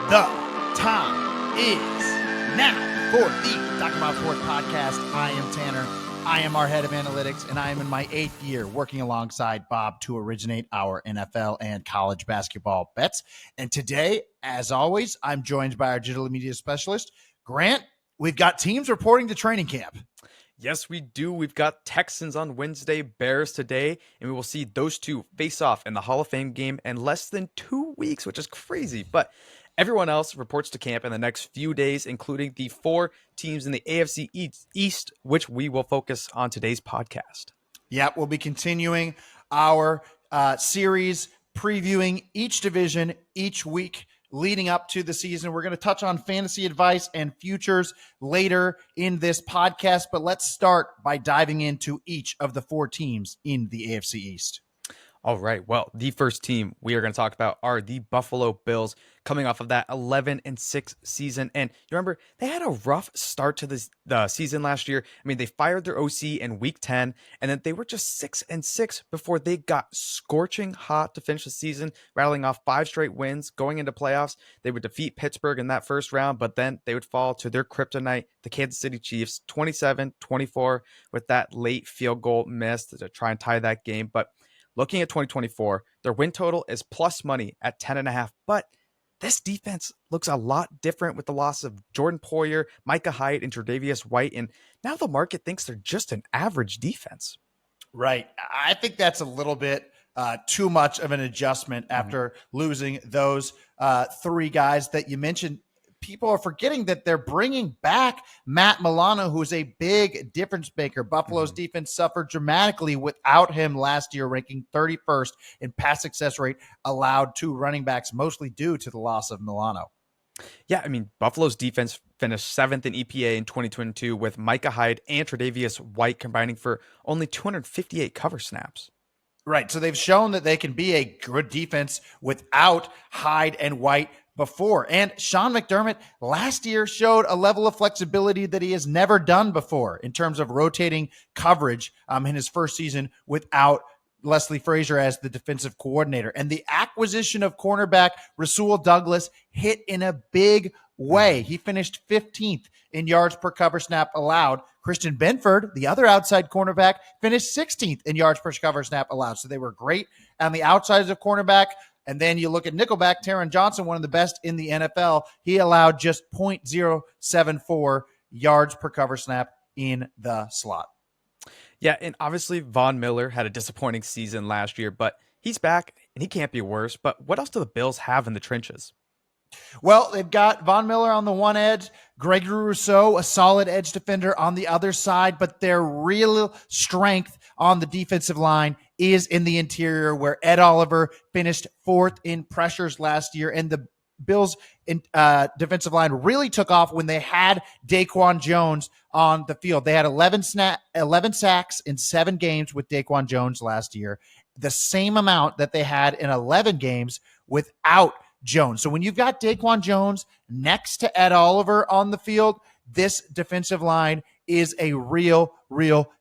The time is now for the Talking About Sports podcast. I am Tanner. I am our head of analytics, and I am in my 8th year working alongside Bob to originate our NFL and college basketball bets. And today, as always, I'm joined by our digital media specialist, Grant. We've got teams reporting to training camp. Yes, we do. We've got Texans on Wednesday, Bears today, and we will see those two face off in the Hall of Fame game in less than 2 weeks, which is crazy. But everyone else reports to camp in the next few days, including the 4 teams in the AFC East, which we will focus on today's podcast. Yeah, we'll be continuing our series previewing each division each week leading up to the season. We're going to touch on fantasy advice and futures later in this podcast, but let's start by diving into each of the 4 teams in the AFC East. All right. Well, the first team we are going to talk about are the Buffalo Bills, coming off of that 11-6 season. And you remember, they had a rough start to the season last year. I mean, they fired their OC in week 10, and then they were just 6-6 before they got scorching hot to finish the season, rattling off 5 straight wins going into playoffs. They would defeat Pittsburgh in that first round, but then they would fall to their kryptonite, the Kansas City Chiefs, 27-24, with that late field goal missed to try and tie that game. But looking at 2024, their win total is plus money at 10.5, but this defense looks a lot different with the loss of Jordan Poyer, Micah Hyde, and Tre'Davious White, and now the market thinks they're just an average defense. Right. I think that's a little bit too much of an adjustment after losing those 3 guys that you mentioned. People are forgetting that they're bringing back Matt Milano, who's a big difference maker. Buffalo's defense suffered dramatically without him last year, ranking 31st in pass success rate allowed to running backs, mostly due to the loss of Milano. Yeah, I mean, Buffalo's defense finished 7th in EPA in 2022 with Micah Hyde and Tre'Davious White combining for only 258 cover snaps. Right, so they've shown that they can be a good defense without Hyde and White before. And Sean McDermott last year showed a level of flexibility that he has never done before in terms of rotating coverage in his first season without Leslie Frazier as the defensive coordinator. And the acquisition of cornerback Rasul Douglas hit in a big way. He finished 15th in yards per cover snap allowed. Christian Benford, the other outside cornerback, finished 16th in yards per cover snap allowed. So they were great on the outsides of cornerback. And then you look at nickelback, Taron Johnson, one of the best in the NFL. He allowed just 0.074 yards per cover snap in the slot. Yeah, and obviously Von Miller had a disappointing season last year, but he's back and he can't be worse. But what else do the Bills have in the trenches? Well, they've got Von Miller on the one edge, Gregory Rousseau, a solid edge defender on the other side, but their real strength on the defensive line is in the interior, where Ed Oliver finished 4th in pressures last year, and the Bills' defensive line really took off when they had Daquan Jones on the field. They had 11 sacks in 7 games with Daquan Jones last year, the same amount that they had in 11 games without Jones. So when you've got Daquan Jones next to Ed Oliver on the field, this defensive line is a real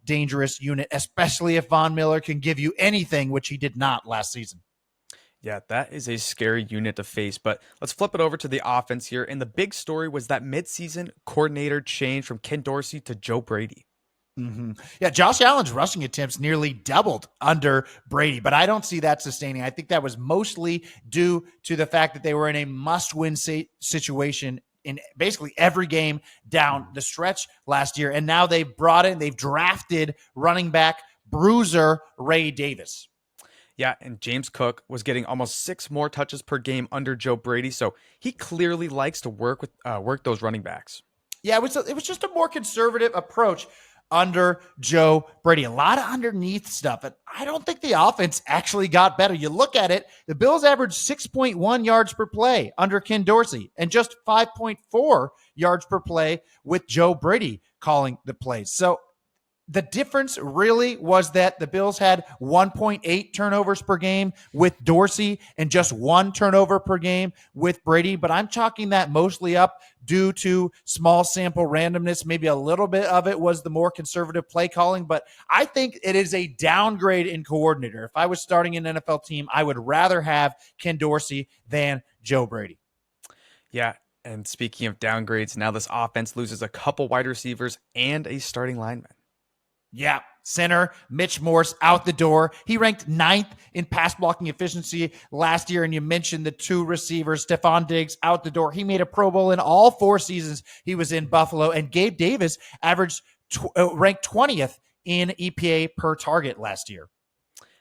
dangerous unit, especially if Von Miller can give you anything, which he did not last season. Yeah, that is a scary unit to face, but let's flip it over to the offense here. And the big story was that midseason coordinator change from Ken Dorsey to Joe Brady. Yeah, Josh Allen's rushing attempts nearly doubled under Brady, but I don't see that sustaining. I think that was mostly due to the fact that they were in a must-win situation in basically every game down the stretch last year, and now they've drafted running back bruiser Ray Davis. Yeah, and James Cook was getting almost 6 more touches per game under Joe Brady, so he clearly likes to work those running backs. Yeah, it was just a more conservative approach under Joe Brady. A lot of underneath stuff. And I don't think the offense actually got better. You look at it, the Bills averaged 6.1 yards per play under Ken Dorsey and just 5.4 yards per play with Joe Brady calling the plays. So the difference really was that the Bills had 1.8 turnovers per game with Dorsey and just 1 turnover per game with Brady. But I'm chalking that mostly up due to small sample randomness. Maybe a little bit of it was the more conservative play calling, but I think it is a downgrade in coordinator. If I was starting an NFL team, I would rather have Ken Dorsey than Joe Brady. Yeah. And speaking of downgrades, now this offense loses a couple wide receivers and a starting lineman. Yeah, center Mitch Morse out the door. He ranked ninth in pass blocking efficiency last year, and you mentioned the two receivers, Stefon Diggs out the door. He made a Pro Bowl in all 4 seasons he was in Buffalo, and Gabe Davis averaged ranked 20th in EPA per target last year.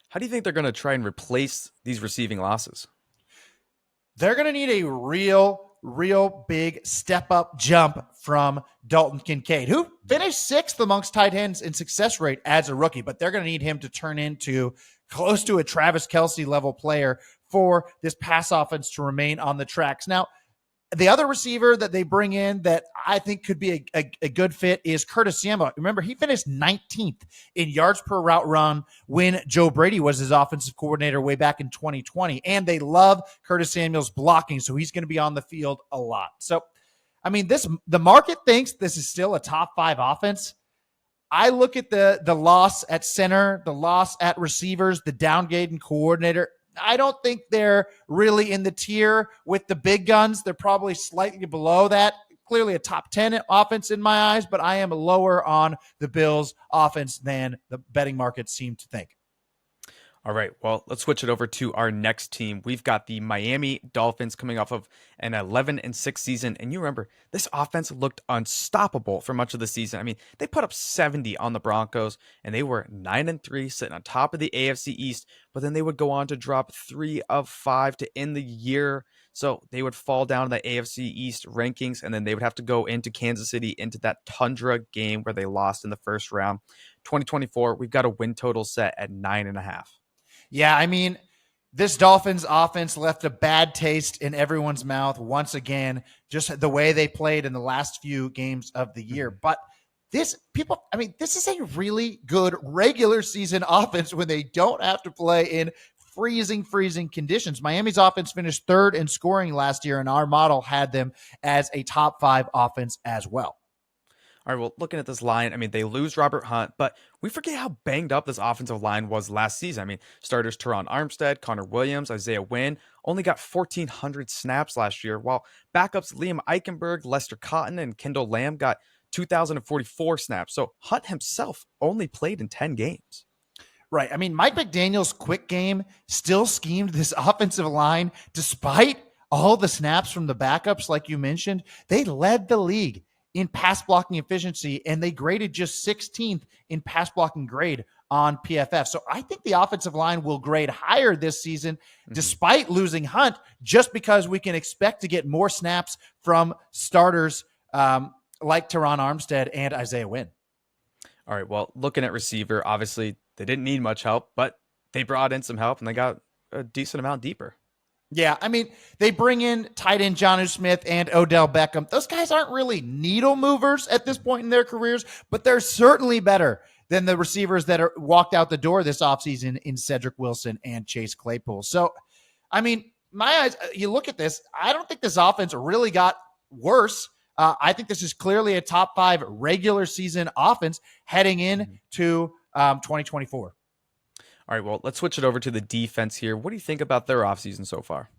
How do you think they're going to try and replace these receiving losses? They're going to need a real big step up jump from Dalton Kincaid, who finished sixth amongst tight ends in success rate as a rookie, but they're going to need him to turn into close to a Travis Kelce level player for this pass offense to remain on the tracks. Now, the other receiver that they bring in that I think could be a good fit is Curtis Samuel. Remember, he finished 19th in yards per route run when Joe Brady was his offensive coordinator way back in 2020. And they love Curtis Samuel's blocking, so he's going to be on the field a lot. So, I mean, the market thinks this is still a top 5 offense. I look at the loss at center, the loss at receivers, the downgrade in coordinator. I don't think they're really in the tier with the big guns. They're probably slightly below that. Clearly a top 10 offense in my eyes, but I am lower on the Bills offense than the betting markets seem to think. All right, well, let's switch it over to our next team. We've got the Miami Dolphins coming off of an 11-6 season. And you remember, this offense looked unstoppable for much of the season. I mean, they put up 70 on the Broncos, and they were 9-3, sitting on top of the AFC East. But then they would go on to drop 3 of 5 to end the year. So they would fall down in the AFC East rankings, and then they would have to go into Kansas City into that Tundra game where they lost in the first round. 2024, we've got a win total set at 9.5. Yeah, I mean, this Dolphins offense left a bad taste in everyone's mouth once again, just the way they played in the last few games of the year. But this is a really good regular season offense when they don't have to play in freezing conditions. Miami's offense finished third in scoring last year, and our model had them as a top 5 offense as well. All right, well, looking at this line, I mean, they lose Robert Hunt, but we forget how banged up this offensive line was last season. I mean, starters Teron Armstead, Connor Williams, Isaiah Wynn only got 1,400 snaps last year, while backups Liam Eichenberg, Lester Cotton, and Kendall Lamb got 2,044 snaps. So Hunt himself only played in 10 games. Right. I mean, Mike McDaniel's quick game still schemed this offensive line despite all the snaps from the backups, like you mentioned. They led the league in pass blocking efficiency, and they graded just 16th in pass blocking grade on PFF. So I think the offensive line will grade higher this season, despite losing Hunt, just because we can expect to get more snaps from starters like Teron Armstead and Isaiah Wynn. All right, well, looking at receiver, obviously they didn't need much help, but they brought in some help and they got a decent amount deeper. Yeah, I mean, they bring in tight end Jonnu Smith and Odell Beckham. Those guys aren't really needle movers at this point in their careers, but they're certainly better than the receivers that are walked out the door this offseason in Cedric Wilson and Chase Claypool. So, I mean, my eyes, you look at this, I don't think this offense really got worse. I think this is clearly a top 5 regular season offense heading into 2024. All right, well, let's switch it over to the defense here. What do you think about their offseason so far?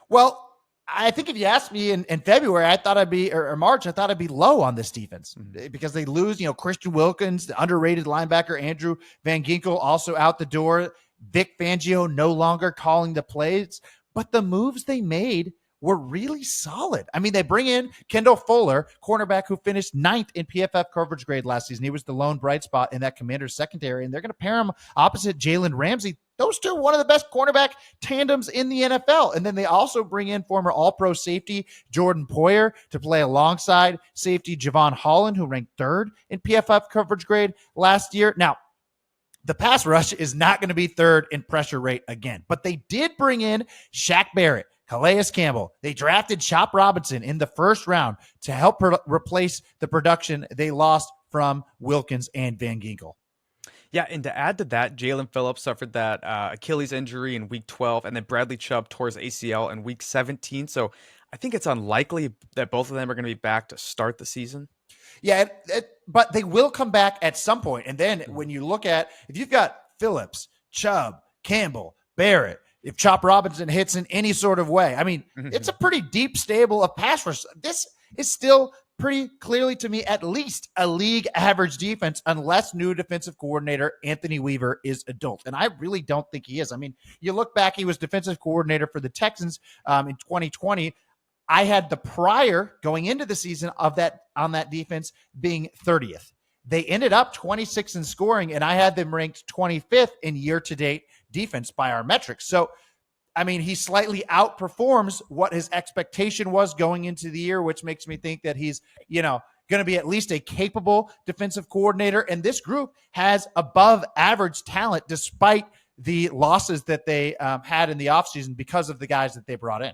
Well, I think if you asked me in February, I thought I'd be, or March, I thought I'd be low on this defense because they lose, Christian Wilkins, the underrated linebacker, Andrew Van Ginkel also out the door. Vic Fangio no longer calling the plays, but the moves they made were really solid. I mean, they bring in Kendall Fuller, cornerback who finished 9th in PFF coverage grade last season. He was the lone bright spot in that Commander's secondary, and they're going to pair him opposite Jalen Ramsey. Those two are one of the best cornerback tandems in the NFL. And then they also bring in former All-Pro safety Jordan Poyer to play alongside safety Javon Holland, who ranked 3rd in PFF coverage grade last year. Now, the pass rush is not going to be 3rd in pressure rate again, but they did bring in Shaq Barrett, Calais Campbell. They drafted Chop Robinson in the first round to help replace the production they lost from Wilkins and Van Ginkel. Yeah, and to add to that, Jalen Phillips suffered that Achilles injury in week 12, and then Bradley Chubb tore his ACL in week 17. So I think it's unlikely that both of them are going to be back to start the season. Yeah, but they will come back at some point. And then when you look at, if you've got Phillips, Chubb, Campbell, Barrett, if Chop Robinson hits in any sort of way. I mean, it's a Mhm. pretty deep stable of pass rush. This is still pretty clearly to me at least a league average defense, unless new defensive coordinator Anthony Weaver is adult. And I really don't think he is. I mean, you look back, he was defensive coordinator for the Texans in 2020. I had the prior going into the season of that on that defense being 30th. They ended up 26 in scoring, and I had them ranked 25th in year-to-date defense by our metrics. So, I mean, he slightly outperforms what his expectation was going into the year, which makes me think that he's, going to be at least a capable defensive coordinator. And this group has above average talent despite the losses that they had in the offseason because of the guys that they brought in.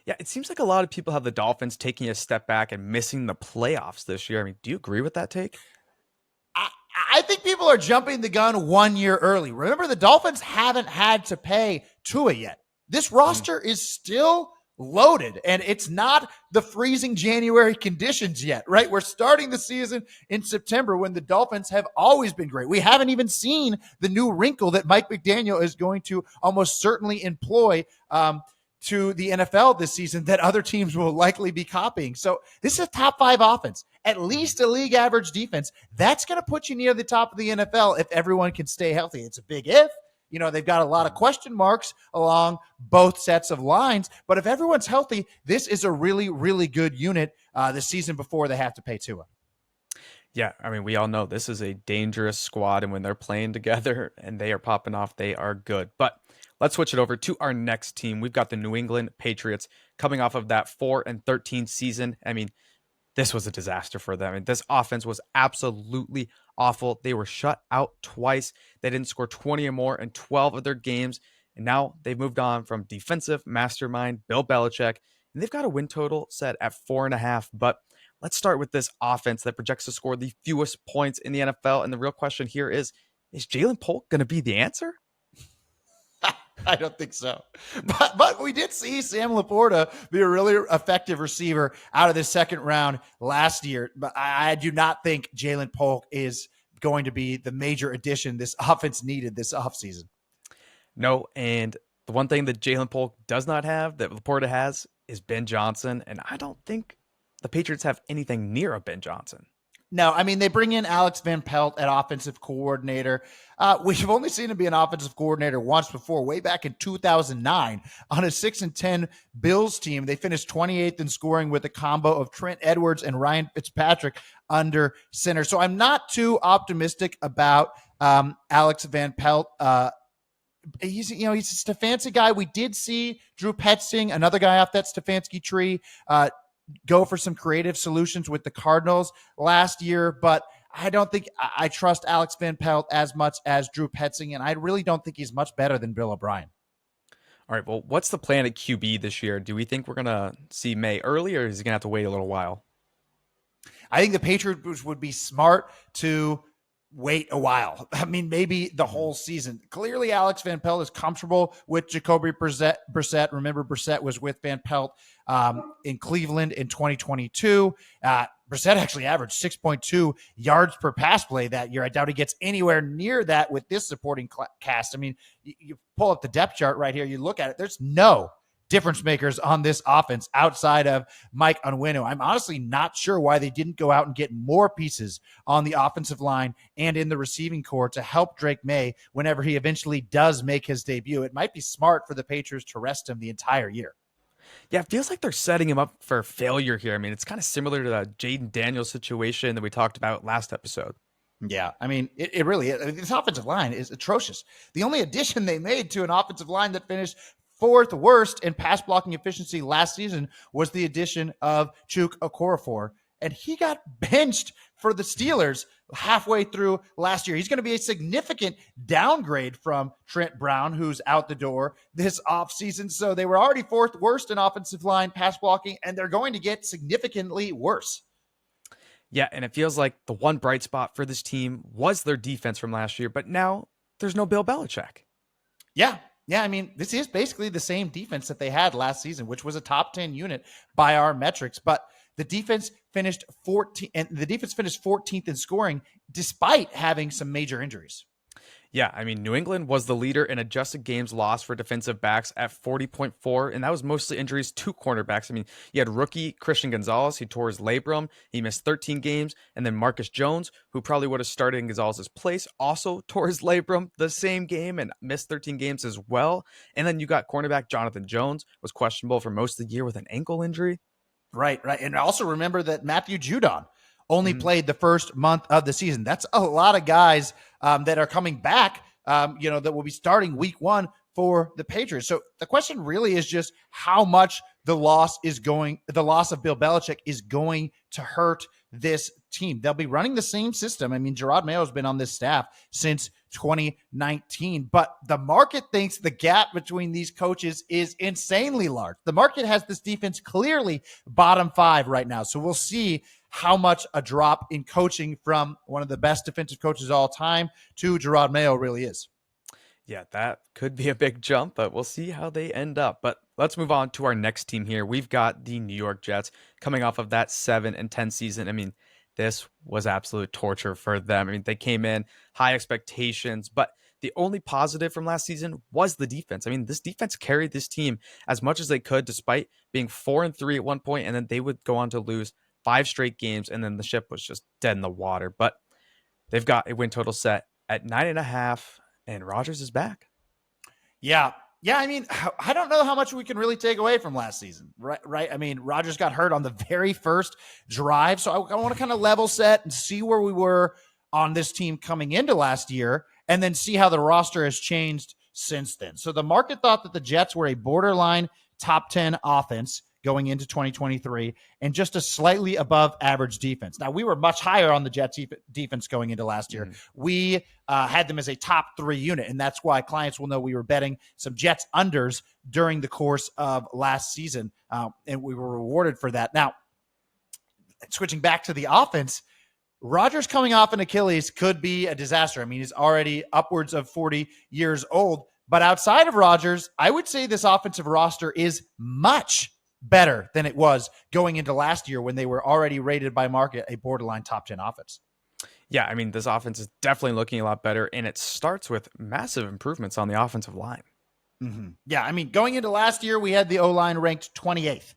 Yeah, it seems like a lot of people have the Dolphins taking a step back and missing the playoffs this year. I mean, do you agree with that take? I think people are jumping the gun 1 year early. Remember, the Dolphins haven't had to pay Tua yet. This roster is still loaded, and it's not the freezing January conditions yet, right? We're starting the season in September when the Dolphins have always been great. We haven't even seen the new wrinkle that Mike McDaniel is going to almost certainly employ to the NFL this season that other teams will likely be copying. So this is a top 5 offense, at least a league average defense. That's going to put you near the top of the NFL if everyone can stay healthy. It's a big if. They've got a lot of question marks along both sets of lines, but if everyone's healthy, this is a really, really good unit the season before they have to pay Tua. Yeah, I mean, we all know this is a dangerous squad, and when they're playing together and they are popping off, they are good. But let's switch it over to our next team. We've got the New England Patriots coming off of that 4-13 season. I mean, this was a disaster for them. And this offense was absolutely awful. They were shut out twice. They didn't score 20 or more in 12 of their games. And now they've moved on from defensive mastermind Bill Belichick, and they've got a win total set at 4.5. But let's start with this offense that projects to score the fewest points in the NFL. And the real question here is Jalen Polk going to be the answer? I don't think so. But we did see Sam Laporta be a really effective receiver out of the second round last year. But I do not think Jalen Polk is going to be the major addition this offense needed this offseason. No, and the one thing that Jalen Polk does not have that Laporta has is Ben Johnson. And I don't think the Patriots have anything near a Ben Johnson. No, I mean, they bring in Alex Van Pelt at offensive coordinator. We've only seen him be an offensive coordinator once before, way back in 2009 on a 6-10 Bills team. They finished 28th in scoring with a combo of Trent Edwards and Ryan Fitzpatrick under center. So I'm not too optimistic about Alex Van Pelt. He's a Stefanski guy. We did see Drew Petzing, another guy off that Stefanski tree, go for some creative solutions with the Cardinals last year, but I don't think I trust Alex Van Pelt as much as Drew Petzing, and I really don't think he's much better than Bill O'Brien. All right, well, what's the plan at QB this year? Do we think we're going to see May early, or is he going to have to wait a little while? I think the Patriots would be smart to wait a while. I mean, maybe the whole season. Clearly, Alex Van Pelt is comfortable with Jacoby Brissett. Remember, Brissett was with Van Pelt in Cleveland in 2022. Brissett actually averaged 6.2 yards per pass play that year. I doubt he gets anywhere near that with this supporting cast. I mean, you pull up the depth chart right here. You look at it. There's no difference makers on this offense outside of Mike Onwenu. I'm honestly not sure why they didn't go out and get more pieces on the offensive line and in the receiving core to help Drake May whenever he eventually does make his debut. It might be smart for the Patriots to rest him the entire year. Yeah, it feels like they're setting him up for failure here. I mean, it's kind of similar to the Jaden Daniels situation that we talked about last episode. Yeah, I mean, it really is. This offensive line is atrocious. The only addition they made to an offensive line that finished fourth worst in pass blocking efficiency last season was the addition of Chuk Okorafor, and he got benched for the Steelers halfway through last year. He's going to be a significant downgrade from Trent Brown, who's out the door this offseason. So they were already fourth worst in offensive line pass blocking, and they're going to get significantly worse. Yeah, and it feels like the one bright spot for this team was their defense from last year, but now there's no Bill Belichick. Yeah, I mean, this is basically the same defense that they had last season, which was a top 10 unit by our metrics. But the defense finished 14th in scoring despite having some major injuries. Yeah, I mean, New England was the leader in adjusted games lost for defensive backs at 40.4, and that was mostly injuries to cornerbacks. I mean, you had rookie Christian Gonzalez, he tore his labrum, he missed 13 games, and then Marcus Jones, who probably would have started in Gonzalez's place, also tore his labrum the same game and missed 13 games as well. And then you got cornerback Jonathan Jones, was questionable for most of the year with an ankle injury. Right, right. And also remember that Matthew Judon only Mhm. played the first month of the season. That's a lot of guys that are coming back, that will be starting week one for the Patriots. So the question really is just how much the loss of Bill Belichick is going to hurt this team. They'll be running the same system. I mean, Gerard Mayo has been on this staff since 2019, but the market thinks the gap between these coaches is insanely large. The market has this defense clearly bottom five right now. So we'll see how much a drop in coaching from one of the best defensive coaches of all time to Gerard Mayo really is. Yeah, that could be a big jump, but we'll see how they end up. But let's move on to our next team here. We've got the New York Jets coming off of that 7-10 season. I mean, this was absolute torture for them. I mean, they came in high expectations, but the only positive from last season was the defense. I mean, this defense carried this team as much as they could, despite being 4-3 at one point, and then they would go on to lose 5 straight games, and then the ship was just dead in the water. But they've got a win total set at 9.5, and Rodgers is back. Yeah. Yeah, I mean, I don't know how much we can really take away from last season, right? I mean, Rodgers got hurt on the very first drive, so I want to kind of level set and see where we were on this team coming into last year, and then see how the roster has changed since then. So the market thought that the Jets were a borderline top 10 offense going into 2023 and just a slightly above average defense. Now, we were much higher on the Jets defense going into last year. We had them as a top 3 unit, and that's why clients will know we were betting some Jets unders during the course of last season, and we were rewarded for that. Now, switching back to the offense, Rodgers coming off an Achilles could be a disaster. I mean, he's already upwards of 40 years old. But outside of Rodgers, I would say this offensive roster is much better than it was going into last year when they were already rated by market a borderline top 10 offense. Yeah, I mean, this offense is definitely looking a lot better, and it starts with massive improvements on the offensive line. Mm-hmm. Yeah, I mean, going into last year, we had the O-line ranked 28th,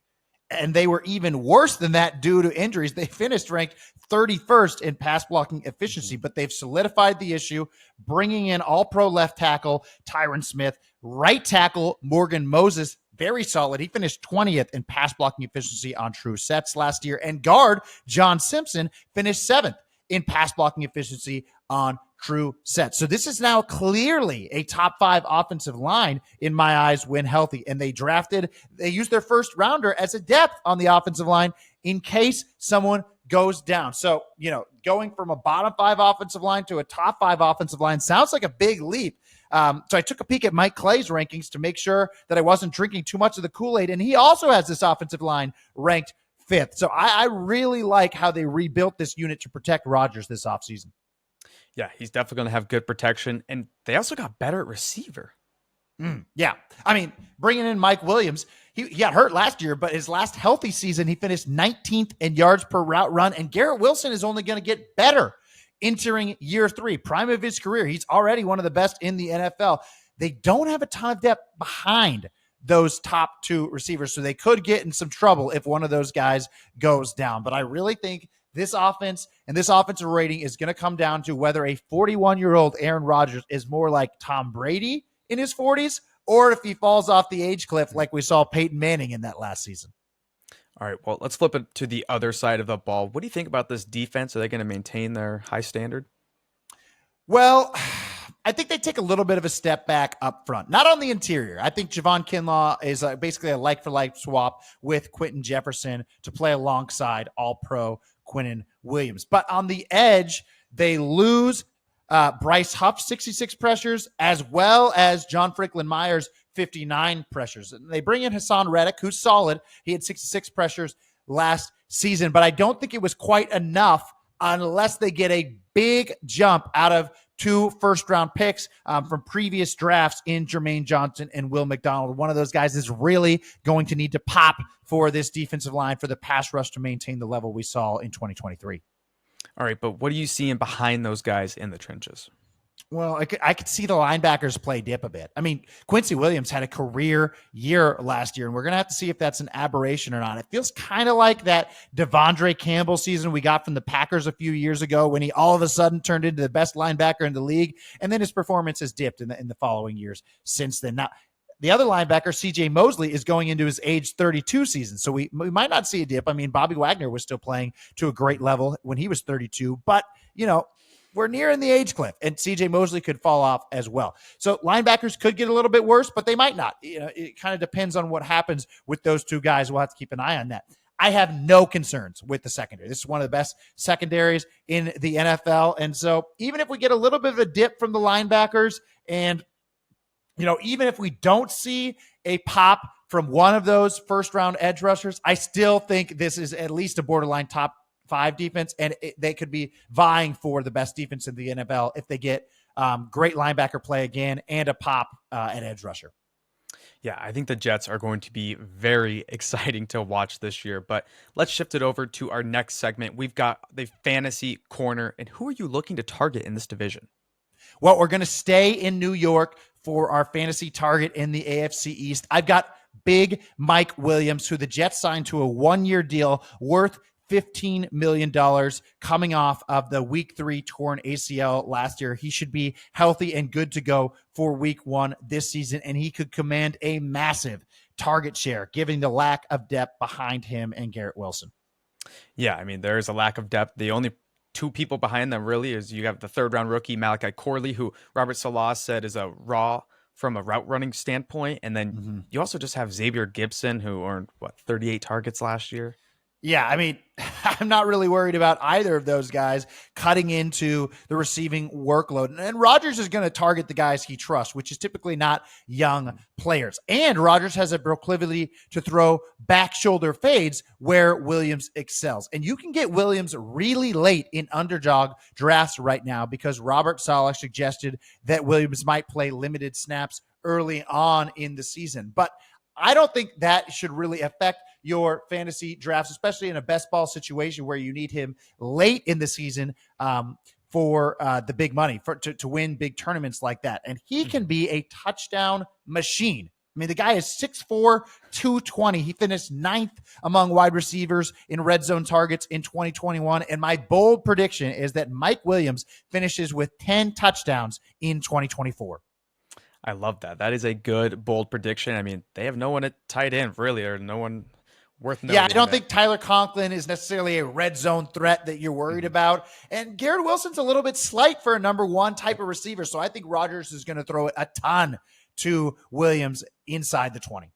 and they were even worse than that due to injuries. They finished ranked 31st in pass blocking efficiency, but they've solidified the issue, bringing in all-pro left tackle Tyron Smith, right tackle Morgan Moses, very solid. He finished 20th in pass blocking efficiency on true sets last year, and guard John Simpson finished 7th in pass blocking efficiency on true sets. So this is now clearly a top 5 offensive line in my eyes when healthy. And they used their first rounder as a depth on the offensive line in case someone goes down. So, going from a bottom 5 offensive line to a top 5 offensive line sounds like a big leap. So I took a peek at Mike Clay's rankings to make sure that I wasn't drinking too much of the Kool-Aid. And he also has this offensive line ranked 5th. So I really like how they rebuilt this unit to protect Rodgers this offseason. Yeah, he's definitely going to have good protection. And they also got better at receiver. Yeah. I mean, bringing in Mike Williams, he got hurt last year, but his last healthy season, he finished 19th in yards per route run. And Garrett Wilson is only going to get better entering year 3, prime of his career. He's already one of the best in the NFL. They don't have a ton of depth behind those top 2 receivers, so they could get in some trouble if one of those guys goes down. But I really think this offense and this offensive rating is going to come down to whether a 41-year-old Aaron Rodgers is more like Tom Brady in his 40s or if he falls off the age cliff like we saw Peyton Manning in that last season. All right, well, let's flip it to the other side of the ball. What do you think about this defense? Are they going to maintain their high standard? Well, I think they take a little bit of a step back up front, not on the interior. I think Javon Kinlaw is basically a like-for-like swap with Quentin Jefferson to play alongside All-Pro Quinnen Williams. But on the edge, they lose Bryce Huff, 66 pressures, as well as John Franklin Myers, 59 pressures. And they bring in Hassan Reddick, who's solid. He had 66 pressures last season, but I don't think it was quite enough unless they get a big jump out of 2 first-round picks from previous drafts in Jermaine Johnson and Will McDonald. One of those guys is really going to need to pop for this defensive line for the pass rush to maintain the level we saw in 2023. All right, but what are you seeing behind those guys in the trenches? Well, I could see the linebackers play dip a bit. I mean, Quincy Williams had a career year last year, and we're going to have to see if that's an aberration or not. It feels kind of like that Devondre Campbell season we got from the Packers a few years ago when he all of a sudden turned into the best linebacker in the league, and then his performance has dipped in the following years since then. Now, the other linebacker, CJ Mosley, is going into his age 32 season. So we might not see a dip. I mean, Bobby Wagner was still playing to a great level when he was 32, but, we're nearing the age cliff, and CJ Mosley could fall off as well. So linebackers could get a little bit worse, but they might not. It kind of depends on what happens with those two guys. We'll have to keep an eye on that. I have no concerns with the secondary. This is one of the best secondaries in the NFL. And so even if we get a little bit of a dip from the linebackers, and even if we don't see a pop from one of those first round edge rushers, I still think this is at least a borderline top 5 defense, and they could be vying for the best defense in the NFL if they get great linebacker play again and a pop at edge rusher. Yeah, I think the Jets are going to be very exciting to watch this year. But let's shift it over to our next segment. We've got the fantasy corner. And who are you looking to target in this division? Well, we're going to stay in New York for our fantasy target in the AFC East. I've got big Mike Williams, who the Jets signed to a 1-year deal worth $15 million coming off of the week 3 torn ACL last year. He should be healthy and good to go for week 1 this season, and he could command a massive target share, given the lack of depth behind him and Garrett Wilson. Yeah, I mean, there is a lack of depth. The only 2 people behind them really is you have the 3rd-round rookie Malachi Corley, who Robert Salah said is a raw from a route running standpoint. And then you also just have Xavier Gibson, who earned, 38 targets last year? Yeah, I mean, I'm not really worried about either of those guys cutting into the receiving workload. And Rodgers is going to target the guys he trusts, which is typically not young players. And Rodgers has a proclivity to throw back shoulder fades where Williams excels. And you can get Williams really late in underdog drafts right now because Robert Saleh suggested that Williams might play limited snaps early on in the season. But I don't think that should really affect your fantasy drafts, especially in a best ball situation where you need him late in the season for the big money to win big tournaments like that. And he can be a touchdown machine. I mean, the guy is 6'4", 220. He finished 9th among wide receivers in red zone targets in 2021. And my bold prediction is that Mike Williams finishes with 10 touchdowns in 2024. I love that. That is a good, bold prediction. I mean, they have no one at tight end, really, or no one worth noting. Yeah, I don't think Tyler Conklin is necessarily a red zone threat that you're worried about. And Garrett Wilson's a little bit slight for a number 1 type of receiver. So I think Rodgers is going to throw it a ton to Williams inside the 20.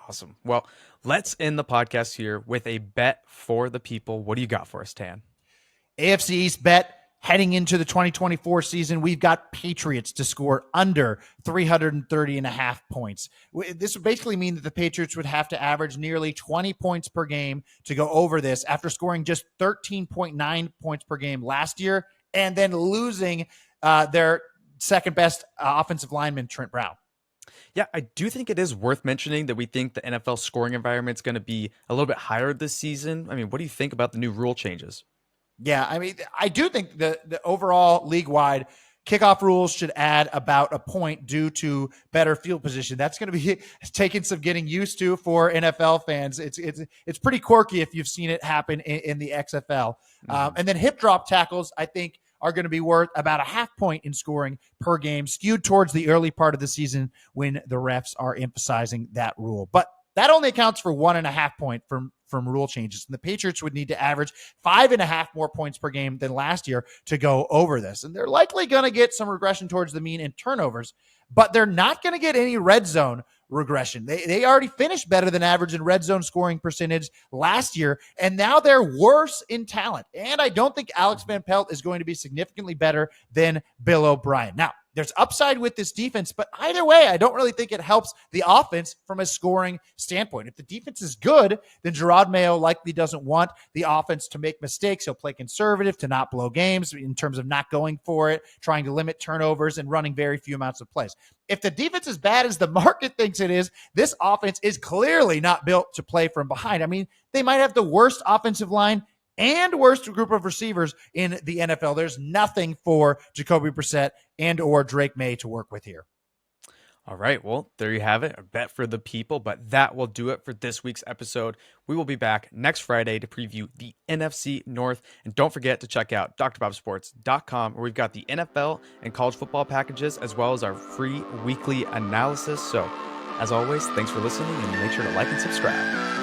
Awesome. Well, let's end the podcast here with a bet for the people. What do you got for us, Tan? AFC East bet. Heading into the 2024 season, we've got Patriots to score under 330.5 points. This would basically mean that the Patriots would have to average nearly 20 points per game to go over this after scoring just 13.9 points per game last year and then losing their second best offensive lineman, Trent Brown. Yeah, I do think it is worth mentioning that we think the NFL scoring environment is going to be a little bit higher this season. I mean, what do you think about the new rule changes? Yeah, I mean, I do think the overall league-wide kickoff rules should add about a point due to better field position. That's going to be taking some getting used to for NFL fans. It's pretty quirky if you've seen it happen in the XFL. And then hip drop tackles, I think, are going to be worth about a half point in scoring per game, skewed towards the early part of the season when the refs are emphasizing that rule. But that only accounts for 1.5 point from rule changes. And the Patriots would need to average 5.5 more points per game than last year to go over this. And they're likely going to get some regression towards the mean in turnovers, but they're not going to get any red zone regression. They already finished better than average in red zone scoring percentage last year, and now they're worse in talent. And I don't think Alex Van Pelt is going to be significantly better than Bill O'Brien. Now, there's upside with this defense, but either way, I don't really think it helps the offense from a scoring standpoint. If the defense is good, then Gerard Mayo likely doesn't want the offense to make mistakes. He'll play conservative to not blow games in terms of not going for it, trying to limit turnovers and running very few amounts of plays. If the defense is as bad as the market thinks it is, this offense is clearly not built to play from behind. I mean, they might have the worst offensive line and worst group of receivers in the NFL. There's nothing for Jacoby Brissett and or Drake May to work with here. All right, well, there you have it, a bet for the people, but that will do it for this week's episode. We will be back next Friday to preview the NFC North, and don't forget to check out drbobsports.com, where we've got the NFL and college football packages, as well as our free weekly analysis. So, as always, thanks for listening, and make sure to like and subscribe.